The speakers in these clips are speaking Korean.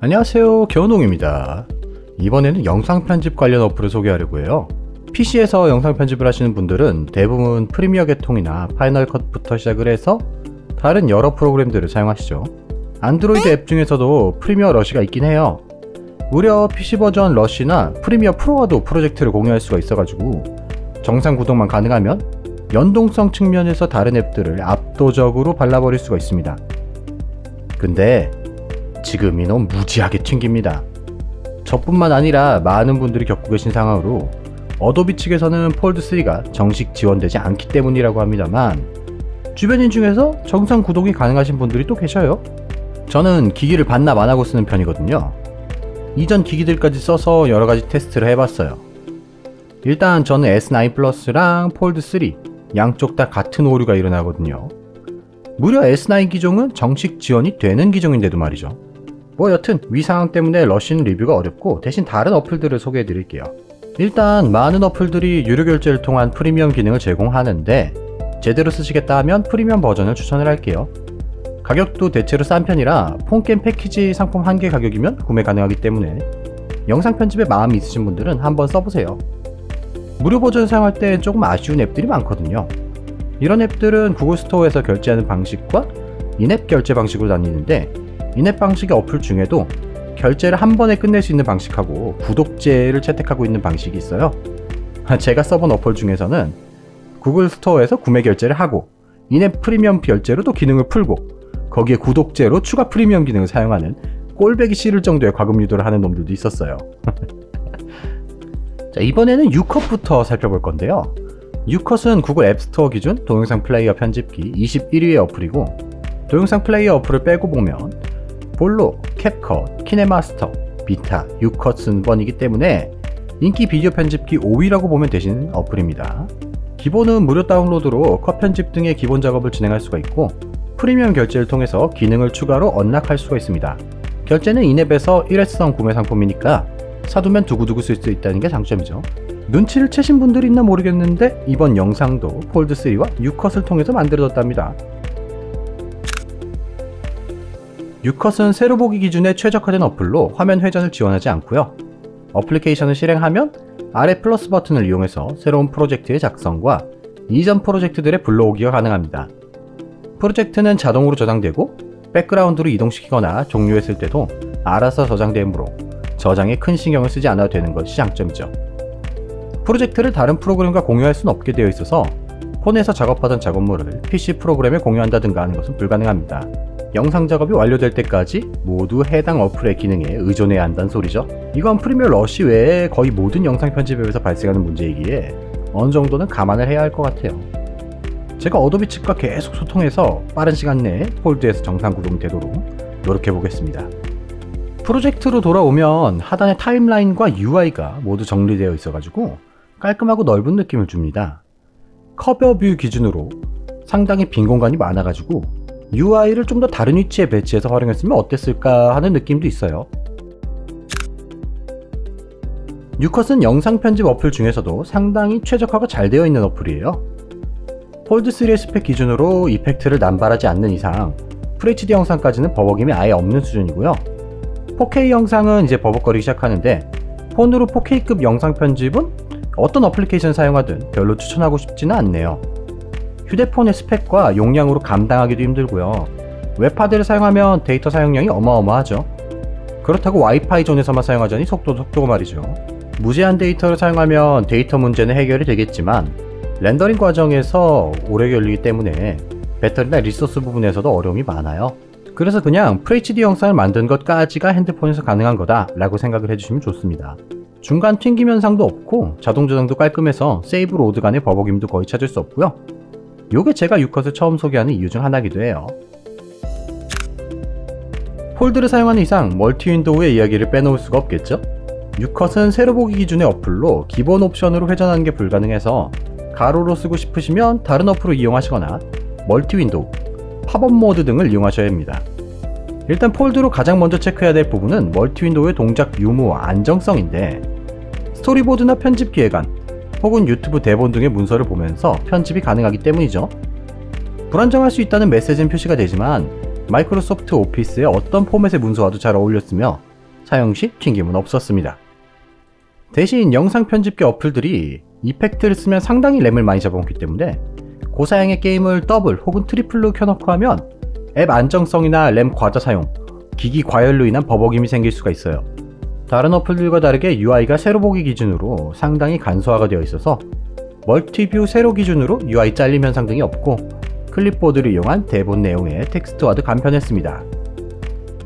안녕하세요, 겨우농입니다. 이번에는 영상 편집 관련 어플을 소개하려고 해요. PC에서 영상 편집을 하시는 분들은 대부분 프리미어 계통이나 파이널 컷부터 시작을 해서 다른 여러 프로그램들을 사용하시죠. 안드로이드 앱 중에서도 프리미어 러쉬가 있긴 해요. 무려 PC 버전 러쉬나 프리미어 프로와도 프로젝트를 공유할 수가 있어가지고 정상 구동만 가능하면 연동성 측면에서 다른 앱들을 압도적으로 발라버릴 수가 있습니다. 근데 지금 이놈 무지하게 튕깁니다. 저뿐만 아니라 많은 분들이 겪고 계신 상황으로 어도비 측에서는 폴드3가 정식 지원되지 않기 때문이라고 합니다만 주변인 중에서 정상 구동이 가능하신 분들이 또 계셔요. 저는 기기를 반납 안하고 쓰는 편이거든요. 이전 기기들까지 써서 여러가지 테스트를 해봤어요. 일단 저는 S9 플러스랑 폴드3 양쪽 다 같은 오류가 일어나거든요. 무려 S9 기종은 정식 지원이 되는 기종인데도 말이죠. 여튼 위 상황 때문에 러쉬는 리뷰가 어렵고 대신 다른 어플들을 소개해 드릴게요. 일단 많은 어플들이 유료 결제를 통한 프리미엄 기능을 제공하는데 제대로 쓰시겠다 하면 프리미엄 버전을 추천을 할게요. 가격도 대체로 싼 편이라 폰게임 패키지 상품 1개 가격이면 구매 가능하기 때문에 영상 편집에 마음이 있으신 분들은 한번 써보세요. 무료 버전 사용할 때 조금 아쉬운 앱들이 많거든요. 이런 앱들은 구글 스토어에서 결제하는 방식과 인앱 결제 방식으로 나뉘는데 인앱 방식의 어플 중에도 결제를 한 번에 끝낼 수 있는 방식하고 구독제를 채택하고 있는 방식이 있어요. 제가 써본 어플 중에서는 구글 스토어에서 구매 결제를 하고 인앱 프리미엄 결제로 또 기능을 풀고 거기에 구독제로 추가 프리미엄 기능을 사용하는 꼴배기 싫을 정도의 과금 유도를 하는 놈들도 있었어요. 자, 이번에는 유컷부터 살펴볼 건데요. 유컷은 구글 앱스토어 기준 동영상 플레이어 편집기 21위의 어플이고 동영상 플레이어 어플을 빼고 보면 볼로, 캡컷, 키네마스터, 비타, 유컷 순번이기 때문에 인기 비디오 편집기 5위라고 보면 되시는 어플입니다. 기본은 무료 다운로드로 컷 편집 등의 기본 작업을 진행할 수가 있고 프리미엄 결제를 통해서 기능을 추가로 언락할 수가 있습니다. 결제는 인앱에서 일회성 구매 상품이니까 사두면 두고두고 쓸 수 있다는 게 장점이죠. 눈치를 채신 분들이 있나 모르겠는데 이번 영상도 폴드3와 유컷을 통해서 만들어졌답니다. 유컷은 세로 보기 기준에 최적화된 어플로 화면 회전을 지원하지 않고요. 어플리케이션을 실행하면 아래 플러스 버튼을 이용해서 새로운 프로젝트의 작성과 이전 프로젝트들의 불러오기가 가능합니다. 프로젝트는 자동으로 저장되고 백그라운드로 이동시키거나 종료했을 때도 알아서 저장되므로 저장에 큰 신경을 쓰지 않아도 되는 것이 장점이죠. 프로젝트를 다른 프로그램과 공유할 수는 없게 되어 있어서 폰에서 작업하던 작업물을 PC 프로그램에 공유한다든가 하는 것은 불가능합니다. 영상 작업이 완료될 때까지 모두 해당 어플의 기능에 의존해야 한다는 소리죠. 이건 프리미어 러쉬 외에 거의 모든 영상 편집 앱에서 발생하는 문제이기에 어느 정도는 감안을 해야 할 것 같아요. 제가 어도비 측과 계속 소통해서 빠른 시간 내에 폴드에서 정상 구동되도록 노력해 보겠습니다. 프로젝트로 돌아오면 하단의 타임라인과 UI가 모두 정리되어 있어가지고 깔끔하고 넓은 느낌을 줍니다. 커버 뷰 기준으로 상당히 빈 공간이 많아가지고 UI를 좀 더 다른 위치에 배치해서 활용했으면 어땠을까 하는 느낌도 있어요. 유컷은 영상 편집 어플 중에서도 상당히 최적화가 잘 되어 있는 어플이에요. 폴드3의 스펙 기준으로 이펙트를 남발하지 않는 이상 FHD 영상까지는 버벅임이 아예 없는 수준이고요. 4K 영상은 이제 버벅거리기 시작하는데 폰으로 4K급 영상 편집은 어떤 어플리케이션 사용하든 별로 추천하고 싶지는 않네요. 휴대폰의 스펙과 용량으로 감당하기도 힘들고요. 웹하드를 사용하면 데이터 사용량이 어마어마하죠. 그렇다고 와이파이 존에서만 사용하자니 속도가 말이죠. 무제한 데이터를 사용하면 데이터 문제는 해결이 되겠지만 렌더링 과정에서 오래 걸리기 때문에 배터리나 리소스 부분에서도 어려움이 많아요. 그래서 그냥 FHD 영상을 만든 것까지가 핸드폰에서 가능한 거다 라고 생각을 해주시면 좋습니다. 중간 튕김 현상도 없고 자동 저장도 깔끔해서 세이브 로드 간의 버벅임도 거의 찾을 수 없고요. 요게 제가 유컷을 처음 소개하는 이유 중 하나이기도 해요. 폴드를 사용하는 이상 멀티 윈도우의 이야기를 빼놓을 수가 없겠죠? 유컷은 세로 보기 기준의 어플로 기본 옵션으로 회전하는 게 불가능해서 가로로 쓰고 싶으시면 다른 어플을 이용하시거나 멀티 윈도우, 팝업 모드 등을 이용하셔야 합니다. 일단 폴드로 가장 먼저 체크해야 될 부분은 멀티 윈도우의 동작 유무와 안정성인데 스토리보드나 편집 기획안 혹은 유튜브 대본 등의 문서를 보면서 편집이 가능하기 때문이죠. 불안정할 수 있다는 메시지는 표시가 되지만 마이크로소프트 오피스의 어떤 포맷의 문서와도 잘 어울렸으며 사용 시 튕김은 없었습니다. 대신 영상 편집기 어플들이 이펙트를 쓰면 상당히 램을 많이 잡아먹기 때문에 고사양의 게임을 더블 혹은 트리플로 켜놓고 하면 앱 안정성이나 램 과다 사용, 기기 과열로 인한 버벅임이 생길 수가 있어요. 다른 어플들과 다르게 UI가 세로 보기 기준으로 상당히 간소화가 되어 있어서 멀티뷰 세로 기준으로 UI 잘림 현상 등이 없고 클립보드를 이용한 대본 내용의 텍스트화도 간편했습니다.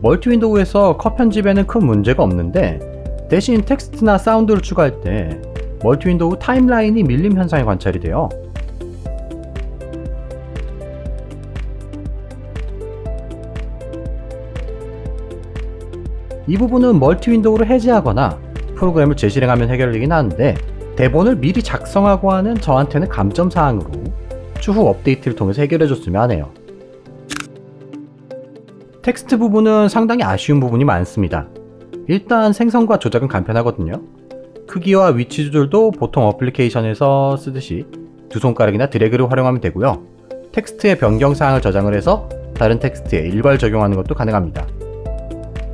멀티 윈도우에서 컷 편집에는 큰 문제가 없는데 대신 텍스트나 사운드를 추가할 때 멀티 윈도우 타임라인이 밀림 현상이 관찰이 돼요. 이 부분은 멀티 윈도우를 해제하거나 프로그램을 재실행하면 해결되긴 하는데 대본을 미리 작성하고 하는 저한테는 감점사항으로 추후 업데이트를 통해서 해결해줬으면 하네요. 텍스트 부분은 상당히 아쉬운 부분이 많습니다. 일단 생성과 조작은 간편하거든요. 크기와 위치 조절도 보통 어플리케이션에서 쓰듯이 두 손가락이나 드래그를 활용하면 되고요. 텍스트의 변경사항을 저장을 해서 다른 텍스트에 일괄 적용하는 것도 가능합니다.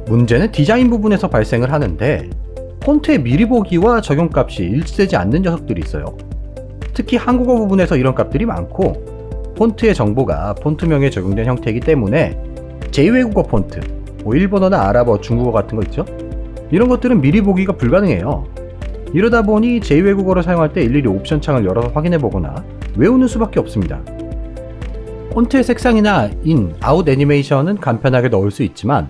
문제는 디자인 부분에서 발생을 하는데 폰트의 미리 보기와 적용값이 일치되지 않는 녀석들이 있어요. 특히 한국어 부분에서 이런 값들이 많고 폰트의 정보가 폰트명에 적용된 형태이기 때문에 제2외국어 폰트, 일본어나 아랍어, 중국어 같은 거 있죠? 이런 것들은 미리 보기가 불가능해요. 이러다 보니 제2외국어를 사용할 때 일일이 옵션 창을 열어서 확인해 보거나 외우는 수밖에 없습니다. 폰트의 색상이나 인, 아웃 애니메이션은 간편하게 넣을 수 있지만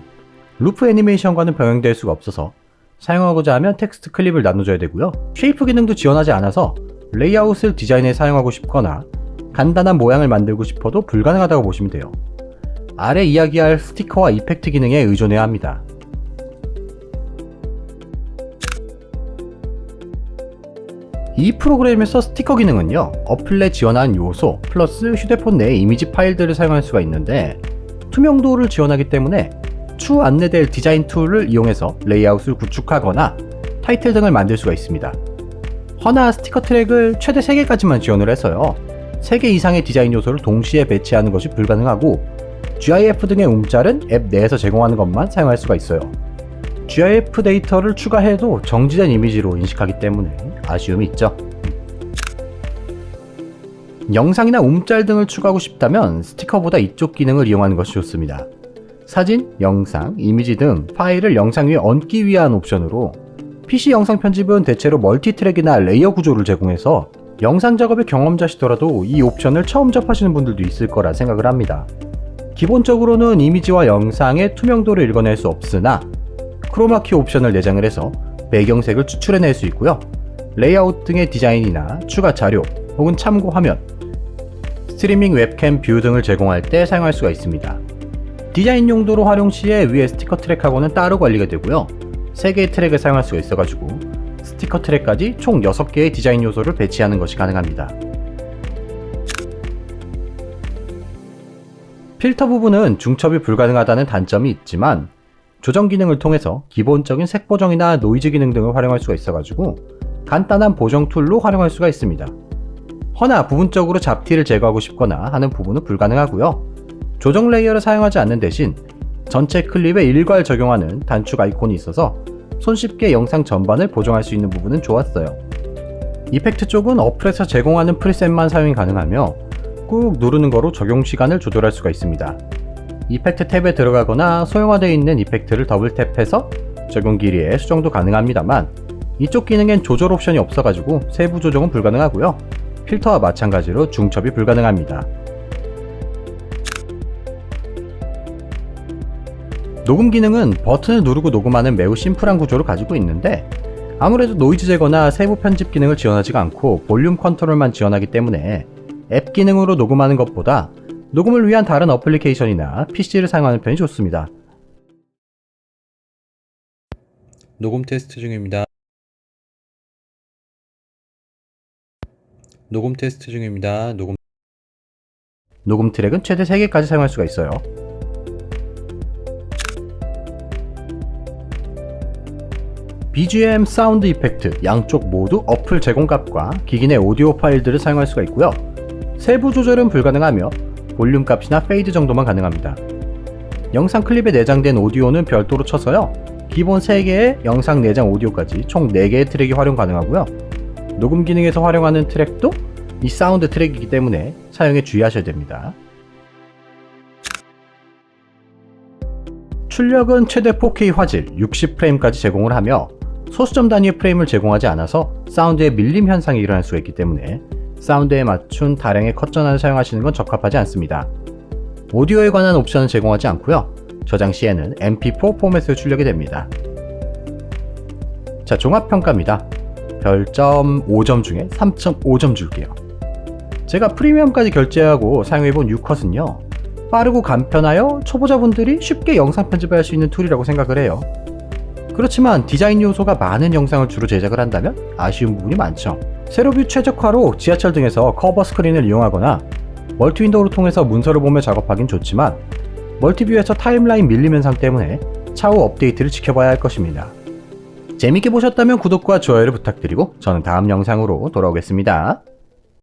루프 애니메이션과는 병행될 수가 없어서 사용하고자 하면 텍스트 클립을 나눠줘야 되고요. 쉐이프 기능도 지원하지 않아서 레이아웃을 디자인에 사용하고 싶거나 간단한 모양을 만들고 싶어도 불가능하다고 보시면 돼요. 아래 이야기할 스티커와 이펙트 기능에 의존해야 합니다. 이 프로그램에서 스티커 기능은요, 어플 내 지원한 요소 플러스 휴대폰 내 이미지 파일들을 사용할 수가 있는데 투명도를 지원하기 때문에 추후 안내될 디자인 툴을 이용해서 레이아웃을 구축하거나 타이틀 등을 만들 수가 있습니다. 허나 스티커 트랙을 최대 3개까지만 지원을 해서요, 3개 이상의 디자인 요소를 동시에 배치하는 것이 불가능하고 GIF 등의 움짤은 앱 내에서 제공하는 것만 사용할 수가 있어요. GIF 데이터를 추가해도 정지된 이미지로 인식하기 때문에 아쉬움이 있죠. 영상이나 움짤 등을 추가하고 싶다면 스티커보다 이쪽 기능을 이용하는 것이 좋습니다. 사진, 영상, 이미지 등 파일을 영상 위에 얹기 위한 옵션으로 PC 영상 편집은 대체로 멀티트랙이나 레이어 구조를 제공해서 영상 작업의 경험자시더라도 이 옵션을 처음 접하시는 분들도 있을 거라 생각을 합니다. 기본적으로는 이미지와 영상의 투명도를 읽어낼 수 없으나 크로마키 옵션을 내장을 해서 배경색을 추출해낼 수 있고요. 레이아웃 등의 디자인이나 추가 자료 혹은 참고 화면, 스트리밍 웹캠 뷰 등을 제공할 때 사용할 수가 있습니다. 디자인 용도로 활용 시에 위에 스티커 트랙하고는 따로 관리가 되고요. 3개의 트랙을 사용할 수가 있어가지고 스티커 트랙까지 총 6개의 디자인 요소를 배치하는 것이 가능합니다. 필터 부분은 중첩이 불가능하다는 단점이 있지만 조정 기능을 통해서 기본적인 색 보정이나 노이즈 기능 등을 활용할 수가 있어가지고 간단한 보정 툴로 활용할 수가 있습니다. 허나 부분적으로 잡티를 제거하고 싶거나 하는 부분은 불가능하고요. 조정 레이어를 사용하지 않는 대신 전체 클립에 일괄 적용하는 단축 아이콘이 있어서 손쉽게 영상 전반을 보정할 수 있는 부분은 좋았어요. 이펙트 쪽은 어플에서 제공하는 프리셋만 사용이 가능하며 꾹 누르는 거로 적용 시간을 조절할 수가 있습니다. 이펙트 탭에 들어가거나 소형화되어 있는 이펙트를 더블 탭해서 적용 길이에 수정도 가능합니다만 이쪽 기능엔 조절 옵션이 없어가지고 세부 조정은 불가능하고요. 필터와 마찬가지로 중첩이 불가능합니다. 녹음 기능은 버튼을 누르고 녹음하는 매우 심플한 구조를 가지고 있는데 아무래도 노이즈 제거나 세부 편집 기능을 지원하지가 않고 볼륨 컨트롤만 지원하기 때문에 앱 기능으로 녹음하는 것보다 녹음을 위한 다른 어플리케이션이나 PC를 사용하는 편이 좋습니다. 녹음 테스트 중입니다. 녹음 테스트 중입니다. 녹음 트랙은 최대 3개까지 사용할 수가 있어요. BGM, 사운드 이펙트 양쪽 모두 어플 제공값과 기기 내 오디오 파일들을 사용할 수가 있고요. 세부 조절은 불가능하며 볼륨 값이나 페이드 정도만 가능합니다. 영상 클립에 내장된 오디오는 별도로 쳐서요. 기본 3개의 영상 내장 오디오까지 총 4개의 트랙이 활용 가능하고요. 녹음 기능에서 활용하는 트랙도 이 사운드 트랙이기 때문에 사용에 주의하셔야 됩니다. 출력은 최대 4K 화질 60프레임까지 제공을 하며 소수점 단위의 프레임을 제공하지 않아서 사운드의 밀림 현상이 일어날 수가 있기 때문에 사운드에 맞춘 다량의 컷 전환을 사용하시는 건 적합하지 않습니다. 오디오에 관한 옵션은 제공하지 않고요. 저장 시에는 MP4 포맷으로 출력이 됩니다. 자, 종합평가입니다. 별점 5점 중에 3.5점 줄게요. 제가 프리미엄까지 결제하고 사용해본 유컷은요, 빠르고 간편하여 초보자분들이 쉽게 영상 편집을 할 수 있는 툴이라고 생각을 해요. 그렇지만 디자인 요소가 많은 영상을 주로 제작을 한다면 아쉬운 부분이 많죠. 세로뷰 최적화로 지하철 등에서 커버 스크린을 이용하거나 멀티 윈도우를 통해서 문서를 보며 작업하긴 좋지만 멀티뷰에서 타임라인 밀림 현상 때문에 차후 업데이트를 지켜봐야 할 것입니다. 재밌게 보셨다면 구독과 좋아요를 부탁드리고 저는 다음 영상으로 돌아오겠습니다.